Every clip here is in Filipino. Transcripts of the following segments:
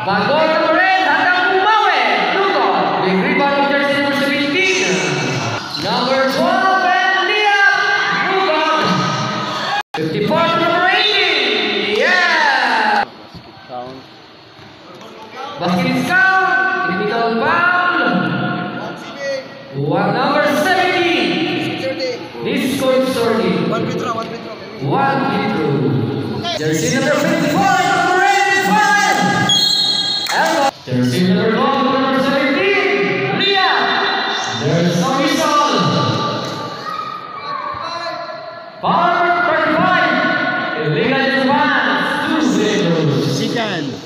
Bago number 8, handang bumawi. Lugo. Big rebound of jersey number 17. Number 12, and Liam. Lugo. 54 to number 18. Yeah! Basket is count. Critical foul. One number 17. This score is 30. One free throw. Jersey number 54, number 85. Jersey number 12, number 17. Leah. There's no whistle. Foul 35. Illegal advance. 2-0.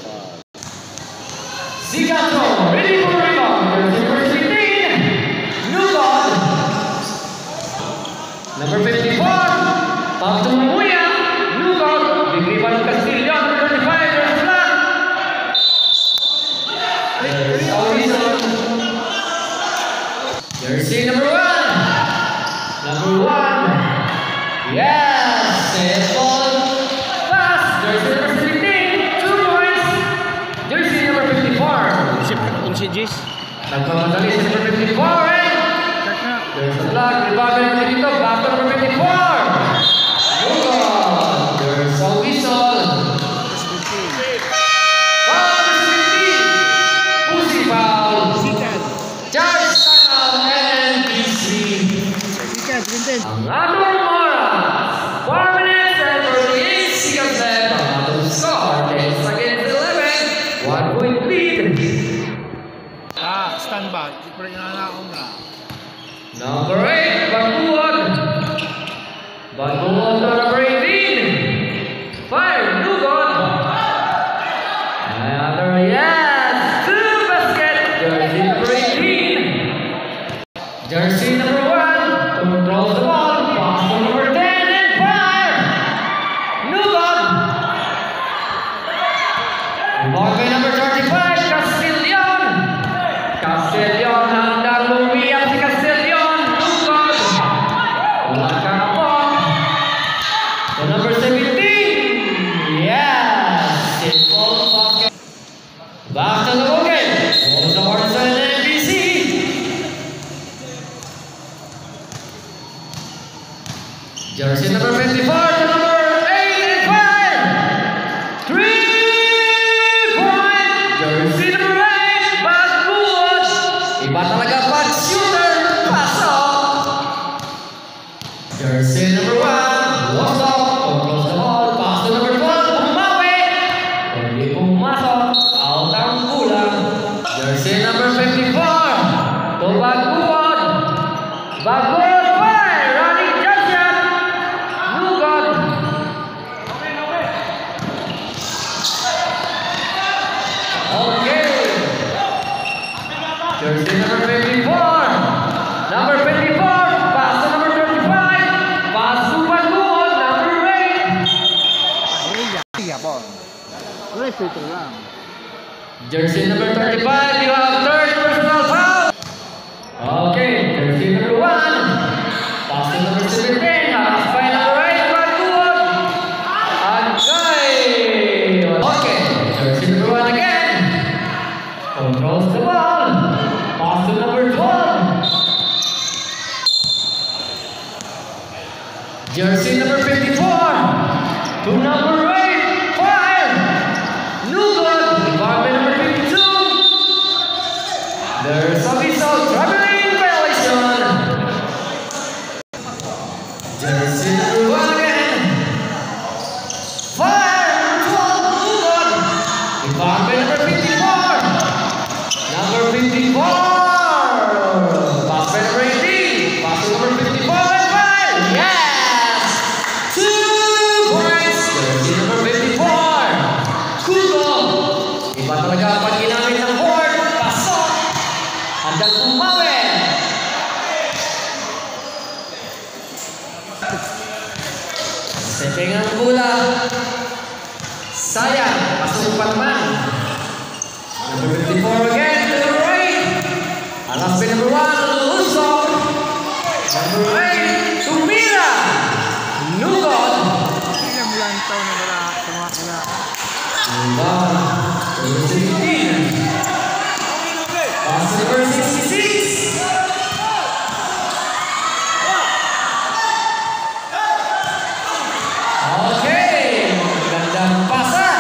Sigato, ready for rebound. Jersey number 16. Nugod. Number 54. Pablo Mamuya. Nugod. Big rebound of Castillo. Number 35. There's flag. There's no whistle. Jersey number 1. Number 1. Yes. Set ball. Pass. Jersey number 17. 2 points. Jersey number 54. Nagkamadali si number 54. There's a flag. Rebound naman dito. Back to number 54. Nugod. There's a whistle. Foul number 15. Pussy foul. Charge time out NBC. Ang Ador Moras. 4 minutes and 38 seconds left. Ang Ador score. 10 against 11. 1 point lead. Stand by. Number 8, Baguod. Baguod to number 18. Fire, Nugod. Another yes. 2 basket. Jersey number 18. Jersey number 1 controls the ball. Pass to number 10 and fire. Nugod. Ball by number 35, Castillon. Castillon handang lumiyap si Castillon. Nugod. Wala ka na po. So number 17. Yes. Simple basket. Back to the booking. On the hard side of NBC. Jersey number 54 to number 8 and fire. 3-point. Jersey number 8. Baguod. Iba talaga pag shooter. Pasok. Jersey number 1. Walks off. Controls the ball. Pass to number 12. Bumawi. Hindi pumasok. Out ang kulang. Jersey number 54. To Baguod. Baguod fire. Running jump shot. Nugod. Okay. Jersey number 54. Number 54. Pass to number 35. Pass to Baguod. Number 8. Jersey number 35. You have third personal foul. Okay. Jersey number 1. Pass to number 17. Harap by number 8. Baguod. Agay. Okay. Jersey number 1 again. Controls the ball. Pass to number 12. Jersey number 54. To number 8. Fire. Nugod. Department number 52. There's a whistle. Traveling violation. Jersey number 1 again. Fire. Number 12. Nugod. Department number 54. Number 54. Pass by number 18. Pass to number 54 and fire. Yes. 2 points. Jersey number 54. Kugo. Iba talaga pag ginamit ng board. Pasok. Handang bumawi. Setting ang bola. Sayang. Pasok pa naman. Number 54 again to the right. Alas by number 1, Lulusok. Number 8, Tumira. Nugod. Ilang taon na wala sa mga Diba? 17. Pass to number 66. Okay, gandang pasa.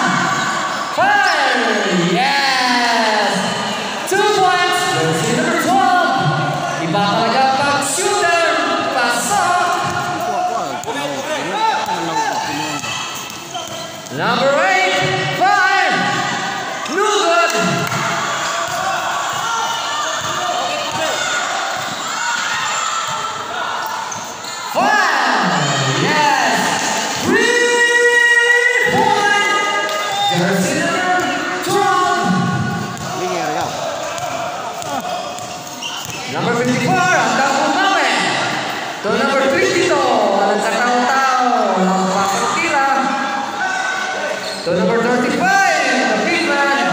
5. Yes. 2 points. Jersey number 12. Iba talaga pag shooter. Pasok. Number 8. 5. No good. 5. Yes. 3 point. Jersey number 12. Number 54, ang tapong namin. To number 32, ang nagkataon-tao, ang pasang tira. To number 35, the big man.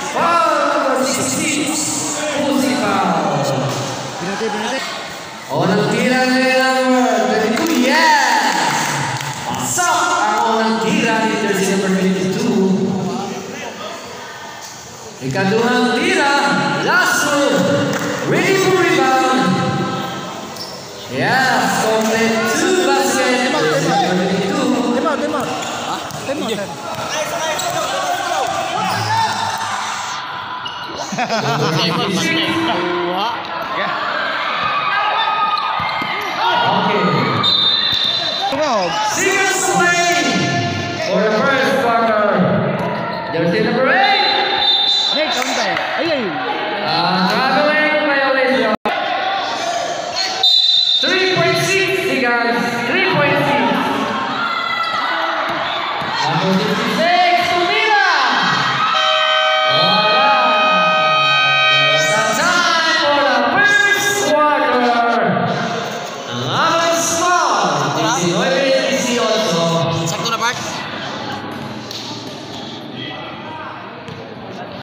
Foul number 66, Pusi foul. O nang tira nila number 22, yes! Pasok ako ng tira ni jersey number 22. Ikaduhang tira, last move, ready for rebound. Yes, complete 2 basket, jersey number 22. Okay. Seconds away for the first quarter. Jersey number 8. Next, ay,